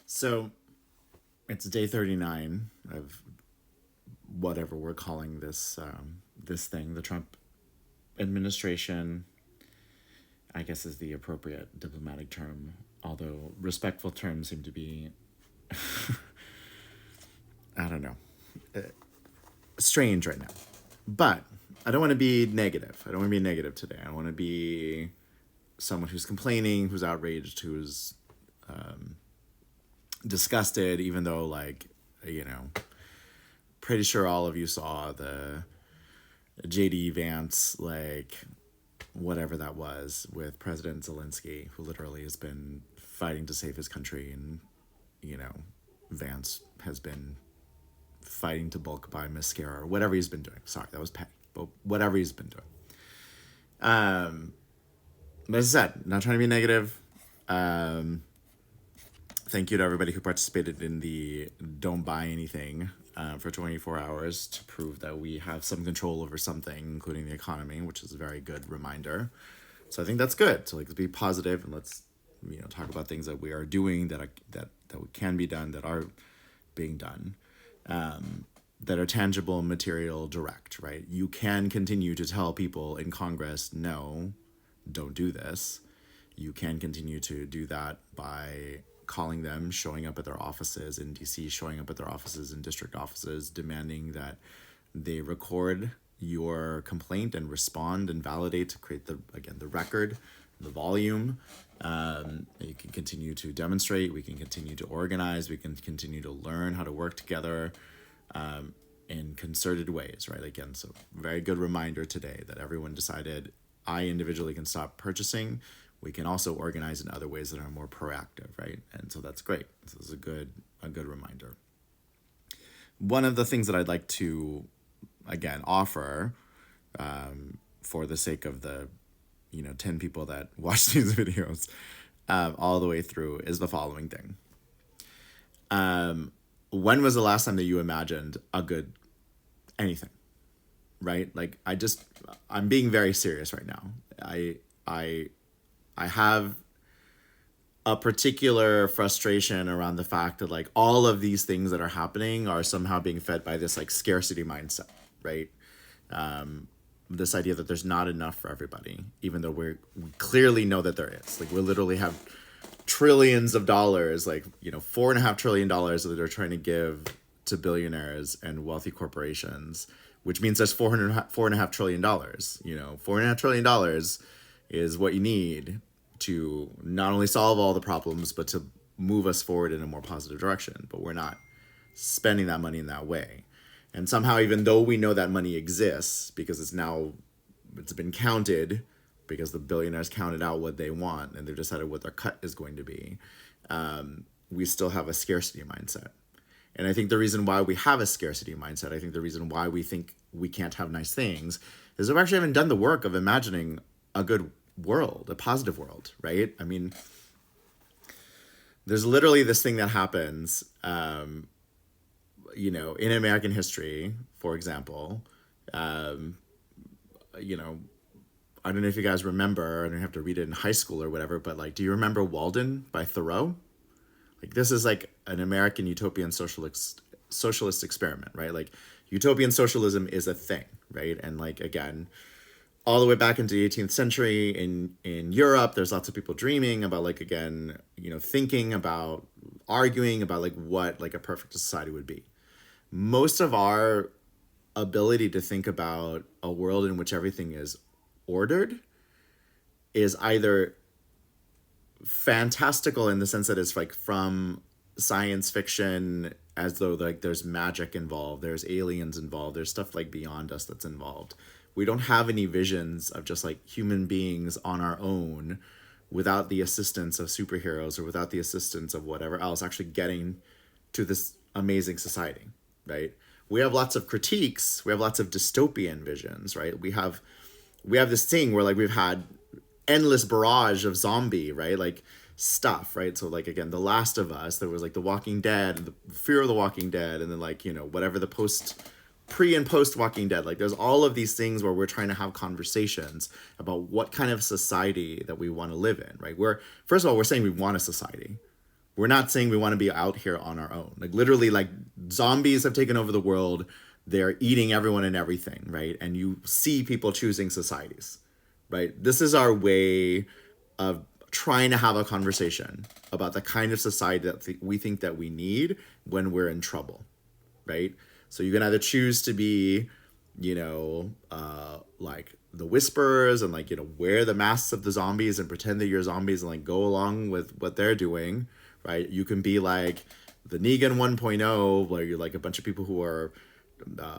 So it's day 39 of whatever we're calling this thing. The Trump administration, I guess, is the appropriate diplomatic term, although respectful terms seem to be, I don't know, strange right now. But I don't want to be negative. I don't want to be negative today. I want to be someone who's complaining, who's outraged, who's disgusted, even though, like, pretty sure all of you saw the JD Vance, like, whatever that was, with President Zelensky, who literally has been fighting to save his country, and, Vance has been fighting to bulk buy mascara or whatever he's been doing. Sorry, that was petty, but whatever he's been doing. But as I said, not trying to be negative. Thank you to everybody who participated in the don't buy anything for 24 hours to prove that we have some control over something, including the economy, which is a very good reminder. So I think that's good. So, like, let's be positive and let's talk about things that we are doing that can be done, that are being done, that are tangible, material, direct. Right? You can continue to tell people in Congress, no, don't do this. You can continue to do that by calling them, showing up at their offices in DC, showing up at their offices in district offices, demanding that they record your complaint and respond and validate to create the record, the volume. You can continue to demonstrate. We can continue to organize. We can continue to learn how to work together in concerted ways, right? Again, so very good reminder today that everyone decided I individually can stop purchasing. We can also organize in other ways that are more proactive, right? And so that's great. This is a good reminder. One of the things that I'd like to, again, offer for the sake of the 10 people that watch these videos all the way through is the following thing. When was the last time that you imagined a good anything, right? Like, I'm being very serious right now. I have a particular frustration around the fact that, like, all of these things that are happening are somehow being fed by this, like, scarcity mindset, right? This idea that there's not enough for everybody, even though we clearly know that there is. Like, we literally have trillions of dollars, like, $4.5 trillion that they're trying to give to billionaires and wealthy corporations, which means there's $4.5 trillion. $4.5 trillion is what you need to not only solve all the problems, but to move us forward in a more positive direction. But we're not spending that money in that way. And somehow, even though we know that money exists, because it's been counted, because the billionaires counted out what they want and they've decided what their cut is going to be, we still have a scarcity mindset. And I think the reason why we have a scarcity mindset, I think the reason why we think we can't have nice things, is we actually haven't done the work of imagining a good world, a positive world, right? I mean, there's literally this thing that happens, in American history, for example. I don't know if you guys remember, I don't have to read it in high school or whatever, but, like, do you remember Walden by Thoreau? Like, this is like an American utopian socialist experiment, right? Like, utopian socialism is a thing, right? And, like, again, all the way back into the 18th century in Europe, there's lots of people dreaming about, like, again, thinking about, arguing about, like, what, like, a perfect society would be. Most of our ability to think about a world in which everything is ordered is either fantastical in the sense that it's, like, from science fiction, as though, like, there's magic involved, there's aliens involved, there's stuff, like, beyond us that's involved. We don't have any visions of just, like, human beings on our own without the assistance of superheroes or without the assistance of whatever else actually getting to this amazing society, right? We have lots of critiques. We have lots of dystopian visions, right? We have this thing where, like, we've had endless barrage of zombie, right? Like, stuff, right? So, like, again, The Last of Us, there was, like, The Walking Dead, the Fear of the Walking Dead, and then, like, whatever the pre and post Walking Dead. Like, there's all of these things where we're trying to have conversations about what kind of society that we want to live in, right? First of all, we're saying we want a society. We're not saying we want to be out here on our own. Like literally, like zombies have taken over the world. They're eating everyone and everything, right? And you see people choosing societies, right? This is our way of trying to have a conversation about the kind of society that we think that we need when we're in trouble, right? So you can either choose to be, like the whisperers and like, wear the masks of the zombies and pretend that you're zombies and like go along with what they're doing, right? You can be like the Negan 1.0, where you're like a bunch of people who are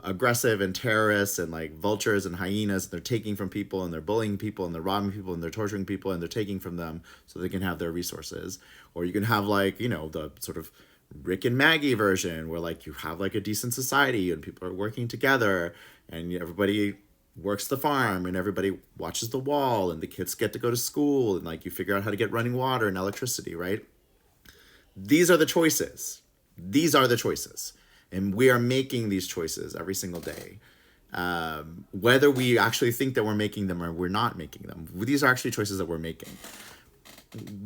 aggressive and terrorists and like vultures and hyenas, and they're taking from people and they're bullying people and they're robbing people and they're torturing people and they're taking from them so they can have their resources. Or you can have like, the sort of Rick and Maggie version where like you have like a decent society and people are working together and everybody works the farm and everybody watches the wall and the kids get to go to school and like you figure out how to get running water and electricity, right? These are the choices. These are the choices. And we are making these choices every single day. Whether we actually think that we're making them or we're not making them. These are actually choices that we're making.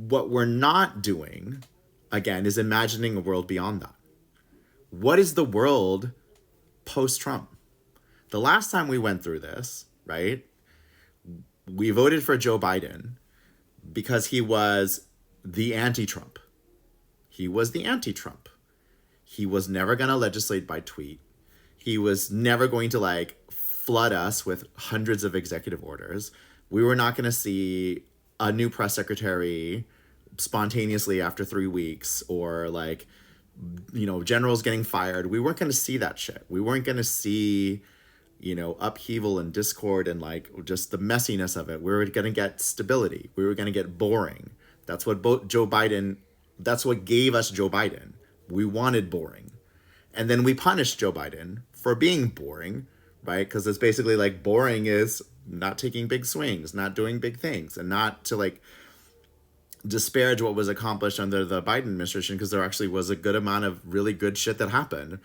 What we're not doing, again, is imagining a world beyond that. What is the world post-Trump? The last time we went through this, right, we voted for Joe Biden because he was the anti-Trump. He was the anti-Trump. He was never going to legislate by tweet. He was never going to like flood us with hundreds of executive orders. We were not going to see a new press secretary spontaneously after 3 weeks or like, generals getting fired. We weren't going to see that shit. We weren't going to see, upheaval and discord and like just the messiness of it. We were going to get stability. We were going to get boring. That's what that's what gave us Joe Biden. We wanted boring. And then we punished Joe Biden for being boring, right? Because it's basically like boring is not taking big swings, not doing big things, and not to like disparage what was accomplished under the Biden administration, because there actually was a good amount of really good shit that happened.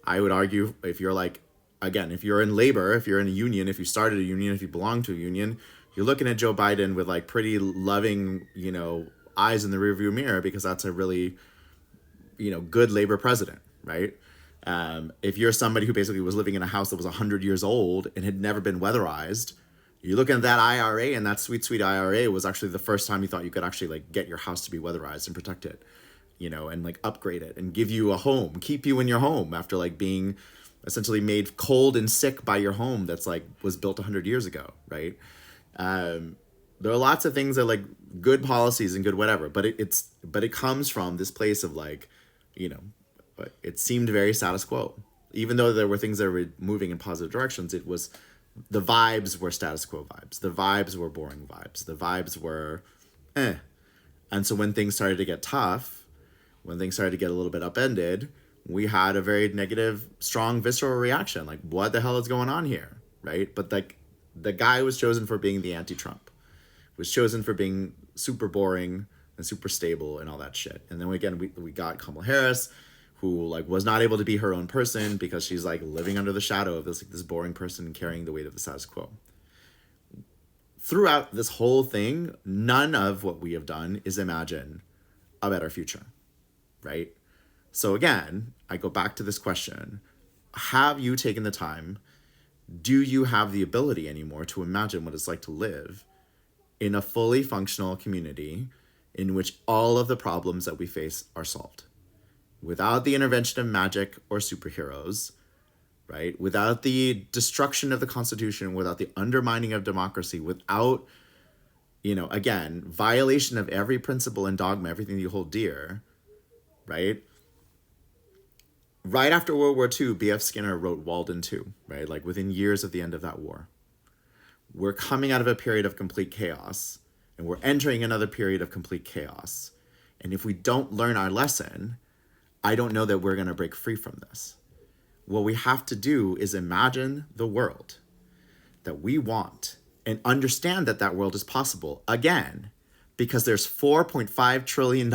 I would argue if you're like, again, if you're in labor, if you're in a union, if you started a union, if you belong to a union, you're looking at Joe Biden with like pretty loving, eyes in the rearview mirror, because that's a really, good labor president, right? If you're somebody who basically was living in a house that was 100 years old and had never been weatherized, you look at that IRA, and that sweet, sweet IRA was actually the first time you thought you could actually like get your house to be weatherized and protect it, and like upgrade it and give you a home, keep you in your home after like being essentially made cold and sick by your home that's like was built 100 years ago, right? There are lots of things that like good policies and good whatever, but it comes from this place of like, it seemed very status quo. Even though there were things that were moving in positive directions, the vibes were status quo vibes. The vibes were boring vibes. The vibes were eh. And so when things started to get tough, when things started to get a little bit upended, we had a very negative, strong, visceral reaction. Like, what the hell is going on here, right? But like, the guy was chosen for being the anti-Trump, was chosen for being super boring and super stable and all that shit. And then we got Kamala Harris, who like was not able to be her own person because she's like living under the shadow of this boring person carrying the weight of the status quo. Throughout this whole thing, none of what we have done is imagine a better future, right? So again, I go back to this question. Have you taken the time? Do you have the ability anymore to imagine what it's like to live in a fully functional community in which all of the problems that we face are solved? Without the intervention of magic or superheroes, right? Without the destruction of the Constitution, without the undermining of democracy, without, again, violation of every principle and dogma, everything you hold dear, right? Right after World War II, B.F. Skinner wrote Walden 2, right? Like within years of the end of that war. We're coming out of a period of complete chaos, and we're entering another period of complete chaos. And if we don't learn our lesson, I don't know that we're going to break free from this. What we have to do is imagine the world that we want and understand that that world is possible, again, because there's $4.5 trillion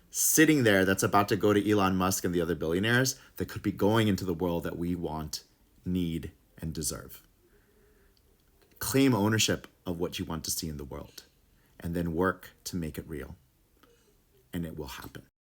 sitting there that's about to go to Elon Musk and the other billionaires that could be going into the world that we want, need, and deserve. Claim ownership of what you want to see in the world, and then work to make it real. And it will happen.